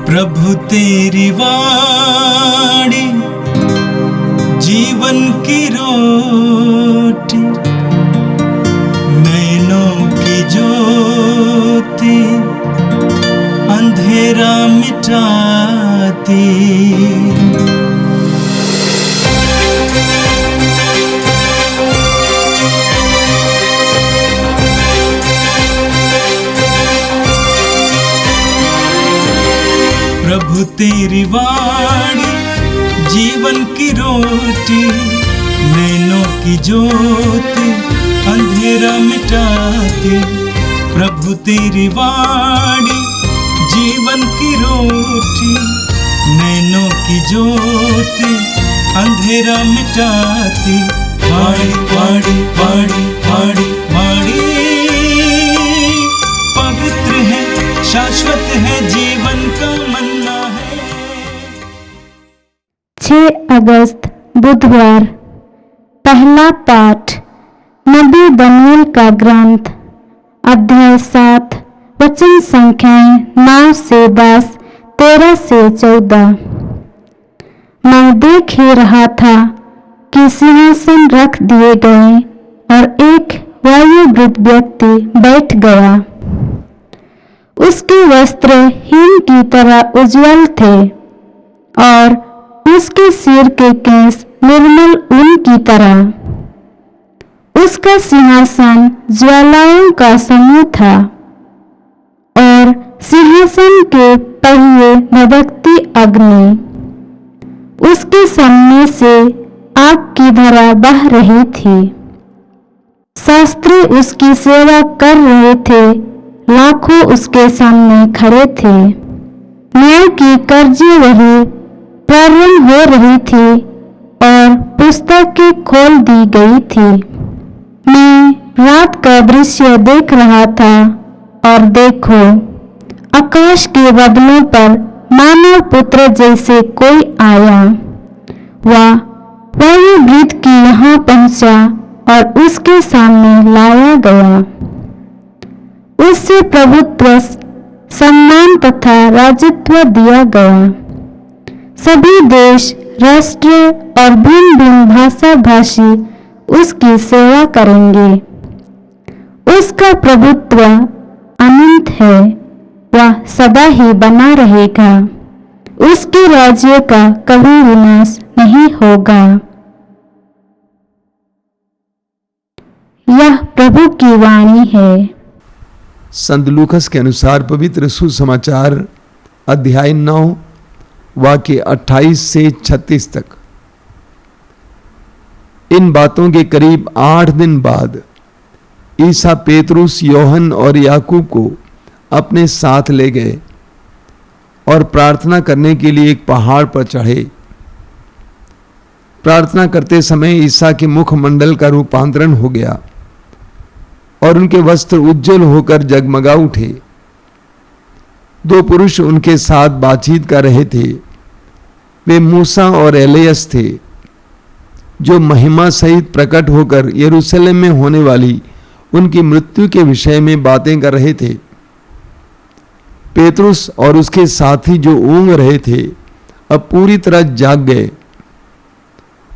प्रभु तेरी वाणी जीवन की रोटी, नैनों की ज्योति अंधेरा मिटाती। प्रभु तेरी वाणी जीवन की रोटी, नैनों की ज्योति अंधेरा मिटाती। प्रभु तेरी वाणी जीवन की रोटी, नैनों की ज्योति अंधेरा मिटाती। वाणी वाणी वाणी वाणी वाणी पवित्र है, शाश्वत है, जीवन का मन्ना है। 6 अगस्त बुधवार। पहला पाठ नबी दानियल का ग्रंथ, अध्याय 7, वचन संख्याएं 9 से 10, 13 से 14। मैं देख ही रहा था कि सिंहासन रख दिए गए और एक वायुवृद्ध व्यक्ति बैठ गया। उसके वस्त्र हिम की तरह उज्जवल थे और उसके सिर के केश निर्मल ऊन की तरह। उसका सिंहासन ज्वालाओं का समूह था और सिंहासन के पहिए भड़कती अग्नि। उसके सामने से आग की धारा बह रही थी। शास्त्री उसकी सेवा कर रहे थे, लाखों उसके सामने खड़े थे। न्याय की कार्यवाही प्रारंभ हो रही थी और पुस्तकें खोल दी गई थी। मैं रात का दृश्य देख रहा था और देखो, आकाश के बादलों पर मानव पुत्र जैसे कोई आया। वह वायुवृद्ध की यहाँ पहुंचा और उसके सामने लाया गया। उससे प्रभुत्व, सम्मान तथा राजत्व दिया गया। सभी देश, राष्ट्र और भिन्न भिन्न भाषा भाषी उसकी सेवा करेंगे। उसका प्रभुत्व अनंत है, वह सदा ही बना रहेगा। उसके राज्य का कभी विनाश नहीं होगा। यह प्रभु की वाणी है। संत लूकस के अनुसार पवित्र सुसमाचार अध्याय 9 वाक्य 28 से 36 तक। इन बातों के करीब 8 दिन बाद ईसा पेतरुस, योहन और याकूब को अपने साथ ले गए और प्रार्थना करने के लिए एक पहाड़ पर चढ़े। प्रार्थना करते समय ईसा के मुखमंडल का रूपांतरण हो गया और उनके वस्त्र उज्जवल होकर जगमगा उठे। 2 पुरुष उनके साथ बातचीत कर रहे थे। वे मूसा और एलियस थे, जो महिमा सहित प्रकट होकर यरूशलेम में होने वाली उनकी मृत्यु के विषय में बातें कर रहे थे। पेतरुस और उसके साथी जो ऊँघ रहे थे, अब पूरी तरह जाग गए।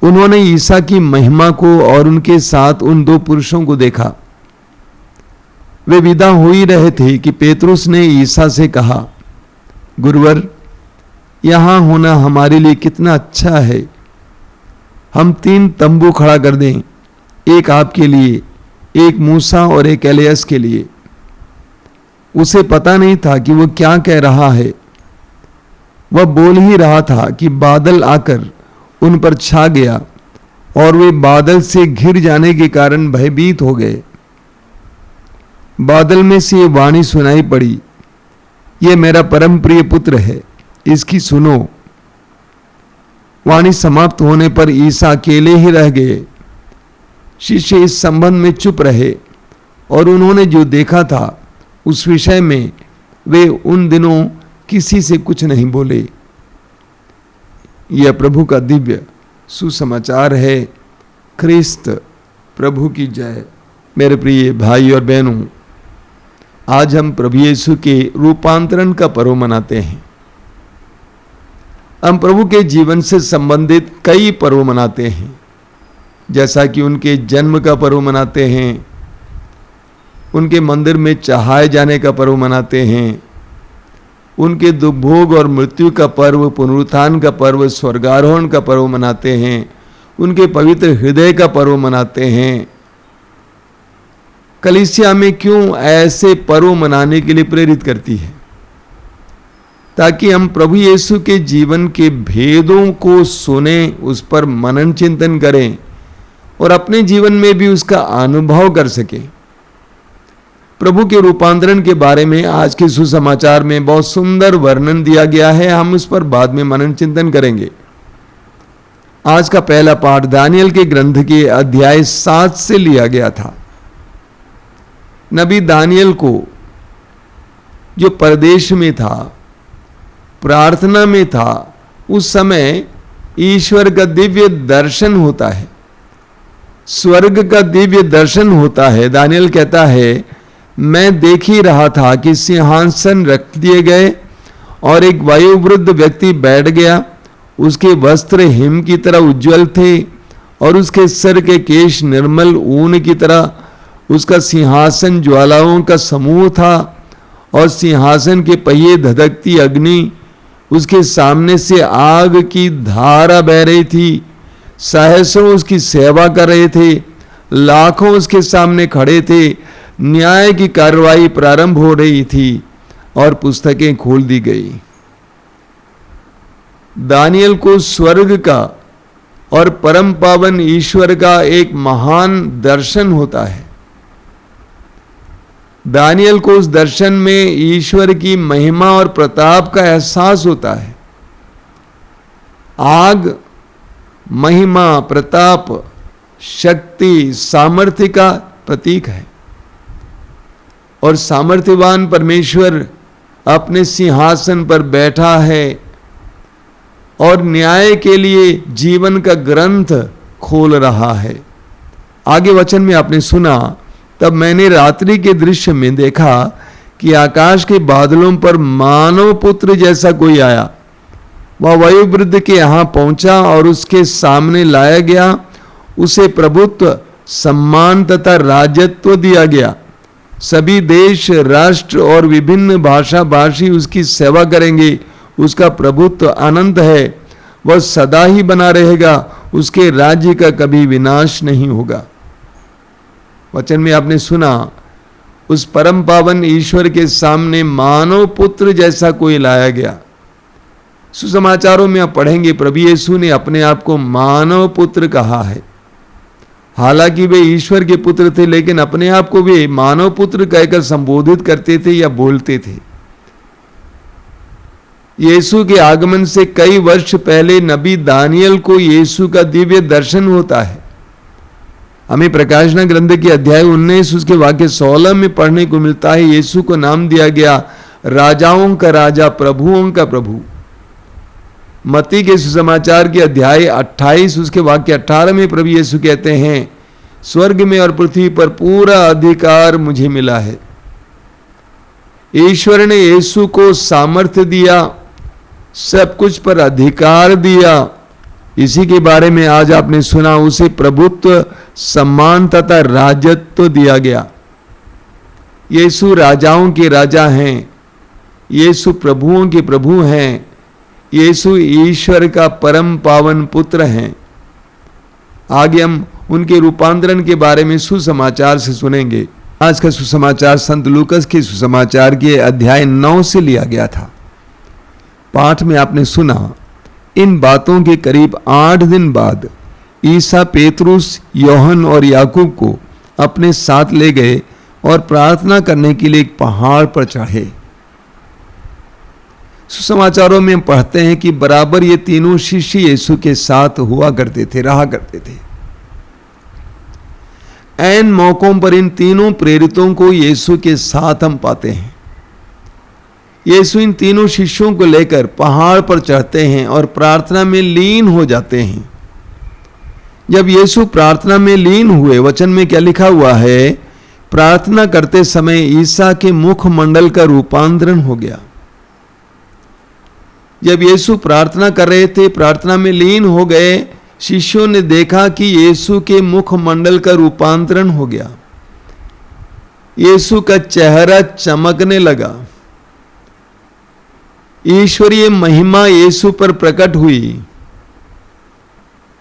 उन्होंने ईसा की महिमा को और उनके साथ उन 2 पुरुषों को देखा। वे विदा हो ही रहे थे कि पेतरुस ने ईसा से कहा, गुरुवर, यहाँ होना हमारे लिए कितना अच्छा है। हम 3 तंबू खड़ा कर दें, एक आपके लिए, एक मूसा और एक एलियस के लिए। उसे पता नहीं था कि वो क्या कह रहा है। वह बोल ही रहा था कि बादल आकर उन पर छा गया और वे बादल से घिर जाने के कारण भयभीत हो गए। बादल में से ये वाणी सुनाई पड़ी, ये मेरा परम प्रिय पुत्र है, इसकी सुनो। वाणी समाप्त होने पर ईसा अकेले ही रह गए। शिष्य इस संबंध में चुप रहे और उन्होंने जो देखा था उस विषय में वे उन दिनों किसी से कुछ नहीं बोले। यह प्रभु का दिव्य सुसमाचार है। ख्रिस्त प्रभु की जय। मेरे प्रिय भाई और बहनों, आज हम प्रभु यीशु के रूपांतरण का पर्व मनाते हैं। हम प्रभु के जीवन से संबंधित कई पर्व मनाते हैं, जैसा कि उनके जन्म का पर्व मनाते हैं, उनके मंदिर में चढ़ाए जाने का पर्व मनाते हैं, उनके दुख भोग और मृत्यु का पर्व, पुनरुत्थान का पर्व, स्वर्गारोहण का पर्व मनाते हैं, उनके पवित्र हृदय का पर्व मनाते हैं। कलीसिया में क्यों ऐसे पर्व मनाने के लिए प्रेरित करती है? ताकि हम प्रभु यीशु के जीवन के भेदों को सुने, उस पर मनन चिंतन करें और अपने जीवन में भी उसका अनुभव कर सकें। प्रभु के रूपांतरण के बारे में आज के सुसमाचार में बहुत सुंदर वर्णन दिया गया है। हम उस पर बाद में मनन चिंतन करेंगे। आज का पहला पाठ दानियल के ग्रंथ के अध्याय 7 से लिया गया था। नबी दानियल को, जो परदेश में था, प्रार्थना में था, उस समय ईश्वर का दिव्य दर्शन होता है, स्वर्ग का दिव्य दर्शन होता है। दानियल कहता है, मैं देख ही रहा था कि सिंहासन रख दिए गए और एक वयोवृद्ध व्यक्ति बैठ गया। उसके वस्त्र हिम की तरह उज्जवल थे और उसके सर के केश निर्मल ऊन की तरह। उसका सिंहासन ज्वालाओं का समूह था और सिंहासन के पहिए धधकती अग्नि, उसके सामने से आग की धारा बह रही थी। सहस्रों उसकी सेवा कर रहे थे, लाखों उसके सामने खड़े थे। न्याय की कार्रवाई प्रारंभ हो रही थी और पुस्तकें खोल दी गई। दानियल को स्वर्ग का और परम पावन ईश्वर का एक महान दर्शन होता है। दानियल को उस दर्शन में ईश्वर की महिमा और प्रताप का एहसास होता है। आग महिमा, प्रताप, शक्ति, सामर्थ्य का प्रतीक है और सामर्थ्यवान परमेश्वर अपने सिंहासन पर बैठा है और न्याय के लिए जीवन का ग्रंथ खोल रहा है। आगे वचन में आपने सुना, तब मैंने रात्रि के दृश्य में देखा कि आकाश के बादलों पर मानव पुत्र जैसा कोई आया। वह वयोवृद्ध के यहाँ पहुंचा और उसके सामने लाया गया। उसे प्रभुत्व, सम्मान तथा राजत्व दिया गया। सभी देश, राष्ट्र और विभिन्न भाषा भाषी उसकी सेवा करेंगे। उसका प्रभुत्व अनंत है, वह सदा ही बना रहेगा। उसके राज्य का कभी विनाश नहीं होगा। वचन में आपने सुना, उस परम पावन ईश्वर के सामने मानव पुत्र जैसा कोई लाया गया। सुसमाचारों में आप पढ़ेंगे, प्रभु यीशु ने अपने आप को मानव पुत्र कहा है। हालांकि वे ईश्वर के पुत्र थे, लेकिन अपने आप को वे मानव पुत्र कहकर संबोधित करते थे या बोलते थे। यीशु के आगमन से कई वर्ष पहले नबी दानियल को यीशु का दिव्य दर्शन होता है। हमें प्रकाशना ग्रंथ के अध्याय 19 उसके वाक्य 16 में पढ़ने को मिलता है, यीशु को नाम दिया गया राजाओं का राजा, प्रभुओं का प्रभु। मत्ती के सुसमाचार के अध्याय 28 उसके वाक्य 18 में प्रभु यीशु कहते हैं, स्वर्ग में और पृथ्वी पर पूरा अधिकार मुझे मिला है। ईश्वर ने यीशु को सामर्थ्य दिया, सब कुछ पर अधिकार दिया। इसी के बारे में आज आपने सुना। उसे प्रभुत्व, सम्मान तथा राजत्व दिया गया। यीशु राजाओं के राजा हैं, यीशु प्रभुओं के प्रभु हैं, यीशु ईश्वर का परम पावन पुत्र हैं। आगे हम उनके रूपांतरण के बारे में सुसमाचार से सुनेंगे। आज का सुसमाचार संत लूकस के सुसमाचार के अध्याय 9 से लिया गया था। पाठ में आपने सुना, इन बातों के करीब 8 दिन बाद ईसा पेतरुस, योहन और याकूब को अपने साथ ले गए और प्रार्थना करने के लिए एक पहाड़ पर चढ़े। सुसमाचारों में हम पढ़ते हैं कि बराबर ये तीनों शिष्य यीशु के साथ हुआ करते थे, रहा करते थे। ऐन मौकों पर इन तीनों प्रेरितों को यीशु के साथ हम पाते हैं। यीशु इन तीनों शिष्यों को लेकर पहाड़ पर चढ़ते हैं और प्रार्थना में लीन हो जाते हैं। जब यीशु प्रार्थना में लीन हुए, वचन में क्या लिखा हुआ है, प्रार्थना करते समय ईसा के मुखमंडल का रूपांतरण हो गया। जब यीशु प्रार्थना कर रहे थे, प्रार्थना में लीन हो गए, शिष्यों ने देखा कि यीशु के मुखमंडल का रूपांतरण हो गया। यीशु का चेहरा चमकने लगा। ईश्वरीय महिमा यीशु पर प्रकट हुई।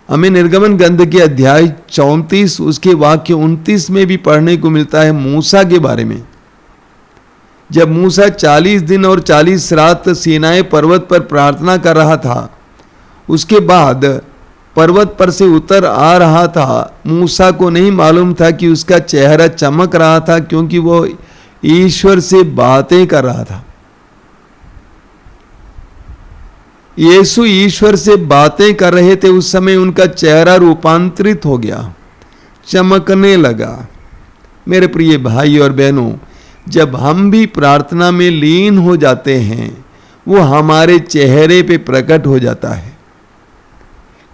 हमें निर्गमन ग्रंथ के अध्याय 34 उसके वाक्य 29 में भी पढ़ने को मिलता है मूसा के बारे में। जब मूसा 40 दिन और 40 रात सीनाई पर्वत पर प्रार्थना कर रहा था, उसके बाद पर्वत पर से उतर आ रहा था, मूसा को नहीं मालूम था कि उसका चेहरा चमक रहा था, क्योंकि वो ईश्वर से बातें कर रहा था। यीशु ईश्वर से बातें कर रहे थे, उस समय उनका चेहरा रूपांतरित हो गया, चमकने लगा। मेरे प्रिय भाई और बहनों, जब हम भी प्रार्थना में लीन हो जाते हैं, वो हमारे चेहरे पे प्रकट हो जाता है।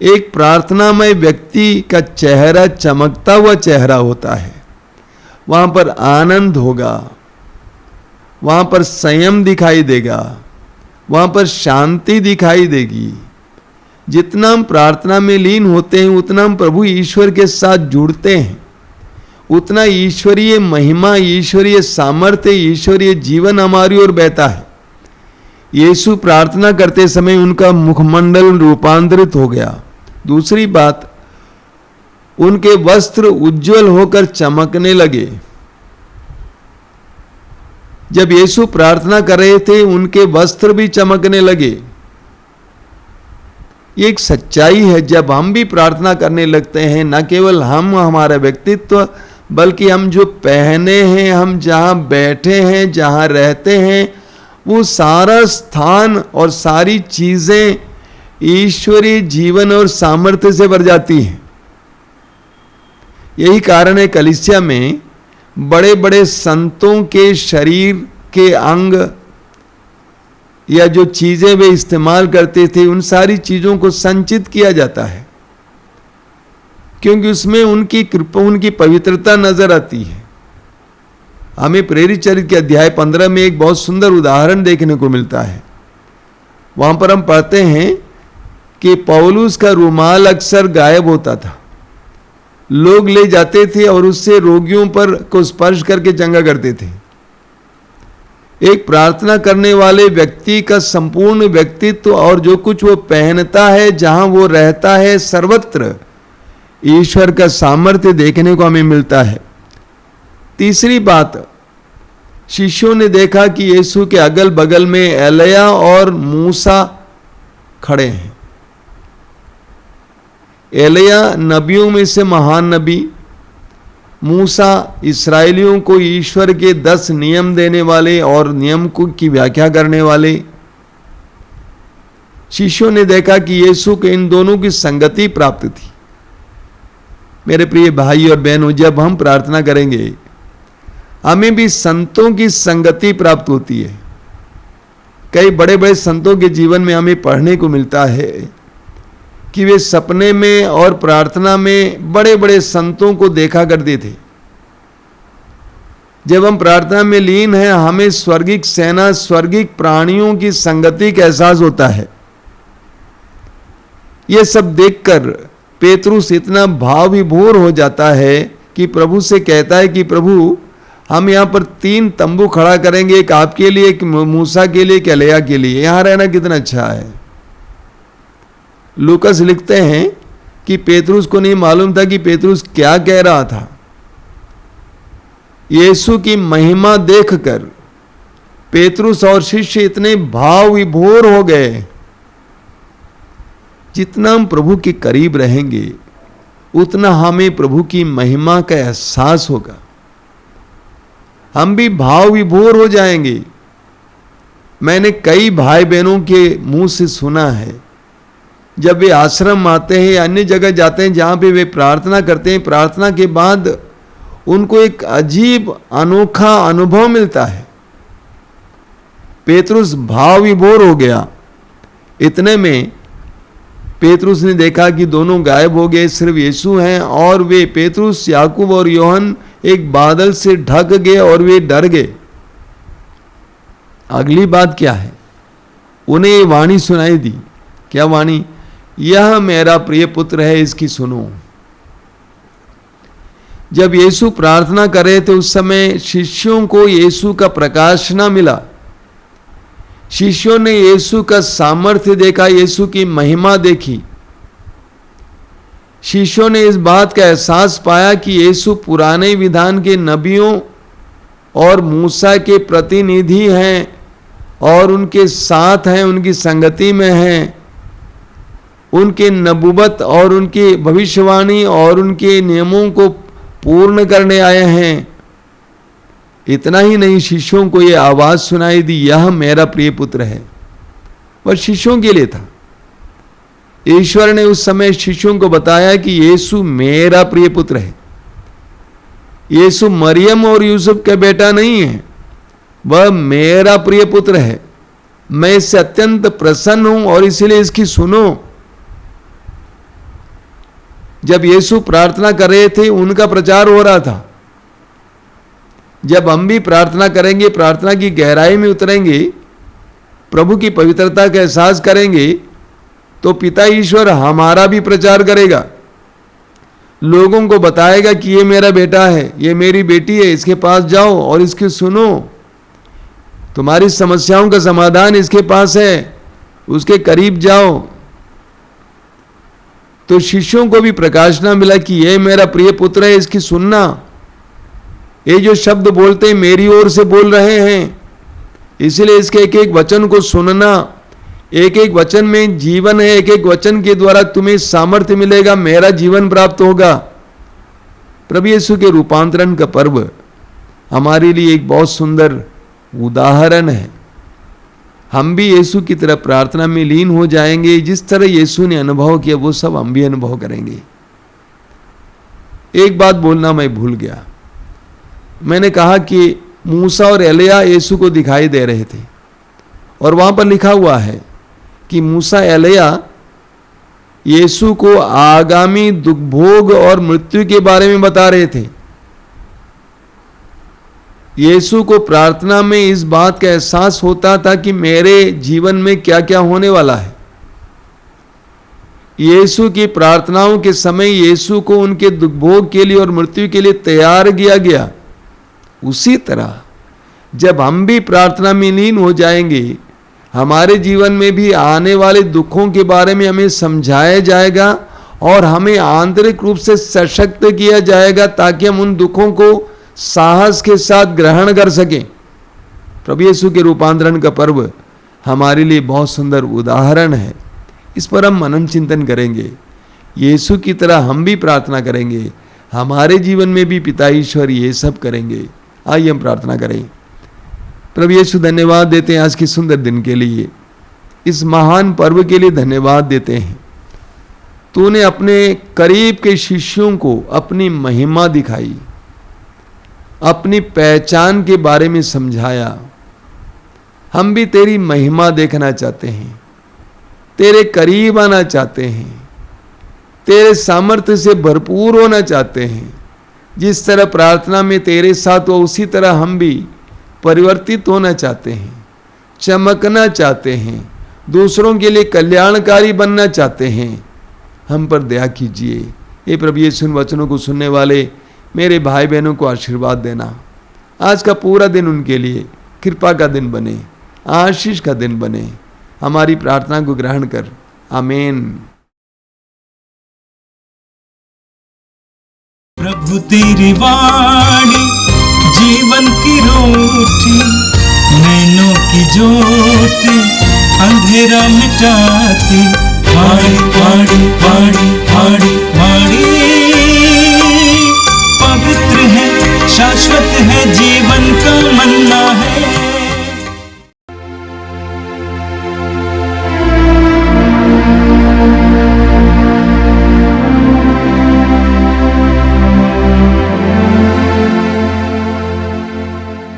एक प्रार्थनामय व्यक्ति का चेहरा चमकता हुआ चेहरा होता है। वहां पर आनंद होगा, वहां पर संयम दिखाई देगा, वहां पर शांति दिखाई देगी। जितना हम प्रार्थना में लीन होते हैं, उतना हम प्रभु ईश्वर के साथ जुड़ते हैं, उतना ईश्वरीय महिमा, ईश्वरीय सामर्थ्य, ईश्वरीय जीवन हमारी ओर बहता है। यीशु प्रार्थना करते समय उनका मुखमंडल रूपांतरित हो गया। दूसरी बात, उनके वस्त्र उज्जवल होकर चमकने लगे। जब यीशु प्रार्थना कर रहे थे, उनके वस्त्र भी चमकने लगे। ये एक सच्चाई है। जब हम भी प्रार्थना करने लगते हैं, न केवल हम, हमारा व्यक्तित्व, बल्कि हम जो पहने हैं, हम जहां बैठे हैं, जहां रहते हैं, वो सारा स्थान और सारी चीजें ईश्वरीय जीवन और सामर्थ्य से भर जाती हैं। यही कारण है कलीसिया में बड़े बड़े संतों के शरीर के अंग या जो चीजें वे इस्तेमाल करते थे, उन सारी चीजों को संचित किया जाता है, क्योंकि उसमें उनकी कृपा, उनकी पवित्रता नजर आती है। हमें प्रेरित चरित्र के अध्याय 15 में एक बहुत सुंदर उदाहरण देखने को मिलता है। वहां पर हम पढ़ते हैं कि पौलुस का रुमाल अक्सर गायब होता था। लोग ले जाते थे और उससे रोगियों पर को स्पर्श करके चंगा करते थे। एक प्रार्थना करने वाले व्यक्ति का संपूर्ण व्यक्तित्व और जो कुछ वो पहनता है, जहां वो रहता है, सर्वत्र ईश्वर का सामर्थ्य देखने को हमें मिलता है। तीसरी बात, शिष्यों ने देखा कि यीशु के अगल बगल में एलिया और मूसा खड़े हैं। एलिया नबियों में से महान नबी, मूसा इस्राएलियों को ईश्वर के 10 नियम देने वाले और नियम की व्याख्या करने वाले। शिष्यों ने देखा कि यीशु के इन दोनों की संगति प्राप्त थी। मेरे प्रिय भाई और बहनों, जब हम प्रार्थना करेंगे, हमें भी संतों की संगति प्राप्त होती है। कई बड़े बड़े संतों के जीवन में हमें पढ़ने को मिलता है कि वे सपने में और प्रार्थना में बड़े बड़े संतों को देखा करते थे। जब हम प्रार्थना में लीन हैं, हमें स्वर्गिक सेना, स्वर्गिक प्राणियों की संगति का एहसास होता है। यह सब देखकर पेतरुस इतना भाव विभोर हो जाता है कि प्रभु से कहता है कि प्रभु, हम यहां पर 3 तंबू खड़ा करेंगे, एक आपके लिए, एक मूसा के लिए, एक एलिया के लिए। यहां रहना कितना अच्छा है। लूकस लिखते हैं कि पेतरुस को नहीं मालूम था कि पेतरुस क्या कह रहा था। यीशु की महिमा देखकर पेतरुस और शिष्य इतने भाव विभोर हो गए। जितना हम प्रभु के करीब रहेंगे, उतना हमें प्रभु की महिमा का एहसास होगा। हम भी भाव विभोर हो जाएंगे। मैंने कई भाई बहनों के मुंह से सुना है, जब वे आश्रम आते हैं या अन्य जगह जाते हैं जहां पे वे प्रार्थना करते हैं, प्रार्थना के बाद उनको एक अजीब अनोखा अनुभव मिलता है। पेतरुस भाव विभोर हो गया। इतने में पेतरुस ने देखा कि दोनों गायब हो गए, सिर्फ यीशु हैं, और वे पेतरुस, याकूब और योहन एक बादल से ढक गए और वे डर गए। अगली बात क्या है? उन्हें ये वाणी सुनाई दी। क्या वाणी? यह मेरा प्रिय पुत्र है, इसकी सुनो। जब यीशु प्रार्थना कर रहे थे उस समय शिष्यों को यीशु का प्रकाश ना मिला। शिष्यों ने यीशु का सामर्थ्य देखा, यीशु की महिमा देखी। शिष्यों ने इस बात का एहसास पाया कि यीशु पुराने विधान के नबियों और मूसा के प्रतिनिधि हैं और उनके साथ हैं, उनकी संगति में हैं। उनके नबूवत और उनकी भविष्यवाणी और उनके नियमों को पूर्ण करने आए हैं। इतना ही नहीं, शिष्यों को यह आवाज सुनाई दी, यह मेरा प्रिय पुत्र है। वह शिष्यों के लिए था। ईश्वर ने उस समय शिष्यों को बताया कि यीशु मेरा प्रिय पुत्र है। यीशु मरियम और यूसुफ का बेटा नहीं है, वह मेरा प्रिय पुत्र है। मैं इससे अत्यंत प्रसन्न हूं और इसलिए इसकी सुनो। जब यीशु प्रार्थना कर रहे थे उनका प्रचार हो रहा था। जब हम भी प्रार्थना करेंगे, प्रार्थना की गहराई में उतरेंगे, प्रभु की पवित्रता का एहसास करेंगे, तो पिता ईश्वर हमारा भी प्रचार करेगा। लोगों को बताएगा कि ये मेरा बेटा है, ये मेरी बेटी है, इसके पास जाओ और इसकी सुनो। तुम्हारी समस्याओं का समाधान इसके पास है, उसके करीब जाओ। तो शिष्यों को भी प्रकाशना मिला कि ये मेरा प्रिय पुत्र है, इसकी सुनना। ये जो शब्द बोलते हैं मेरी ओर से बोल रहे हैं, इसलिए इसके एक एक वचन को सुनना। एक एक वचन में जीवन है, एक एक वचन के द्वारा तुम्हें सामर्थ्य मिलेगा, मेरा जीवन प्राप्त होगा। प्रभु यीशु के रूपांतरण का पर्व हमारे लिए एक बहुत सुंदर उदाहरण है। हम भी यीशु की तरह प्रार्थना में लीन हो जाएंगे। जिस तरह यीशु ने अनुभव किया वो सब हम भी अनुभव करेंगे। एक बात बोलना मैं भूल गया। मैंने कहा कि मूसा और एलिया यीशु को दिखाई दे रहे थे और वहां पर लिखा हुआ है कि मूसा एलिया यीशु को आगामी दुख भोग और मृत्यु के बारे में बता रहे थे। यीशु को प्रार्थना में इस बात का एहसास होता था कि मेरे जीवन में क्या क्या होने वाला है। यीशु की प्रार्थनाओं के समय यीशु को उनके दुख भोग के लिए और मृत्यु के लिए तैयार किया गया। उसी तरह जब हम भी प्रार्थना में लीन हो जाएंगे, हमारे जीवन में भी आने वाले दुखों के बारे में हमें समझाया जाएगा और हमें आंतरिक रूप से सशक्त किया जाएगा ताकि हम उन दुखों को साहस के साथ ग्रहण कर सकें। प्रभु यीशु के रूपांतरण का पर्व हमारे लिए बहुत सुंदर उदाहरण है। इस पर हम मनन चिंतन करेंगे। यीशु की तरह हम भी प्रार्थना करेंगे, हमारे जीवन में भी पिता ईश्वर ये सब करेंगे। आइए हम प्रार्थना करें। प्रभु यीशु धन्यवाद देते हैं आज के सुंदर दिन के लिए, इस महान पर्व के लिए धन्यवाद देते हैं। तूने अपने करीब के शिष्यों को अपनी महिमा दिखाई, अपनी पहचान के बारे में समझाया। हम भी तेरी महिमा देखना चाहते हैं, तेरे करीब आना चाहते हैं, तेरे सामर्थ्य से भरपूर होना चाहते हैं। जिस तरह प्रार्थना में तेरे साथ हो उसी तरह हम भी परिवर्तित होना चाहते हैं, चमकना चाहते हैं, दूसरों के लिए कल्याणकारी बनना चाहते हैं। हम पर दया कीजिए। ये प्रभु यीशु इन वचनों को सुनने वाले मेरे भाई बहनों को आशीर्वाद देना। आज का पूरा दिन उनके लिए कृपा का दिन बने, आशीष का दिन बने। हमारी प्रार्थना को ग्रहण कर, आमीन। प्रभु तेरी वाणी जीवन की रोटी, नैनों की ज्योति अंधेरा मिटाती। वाणी वाणी वाणी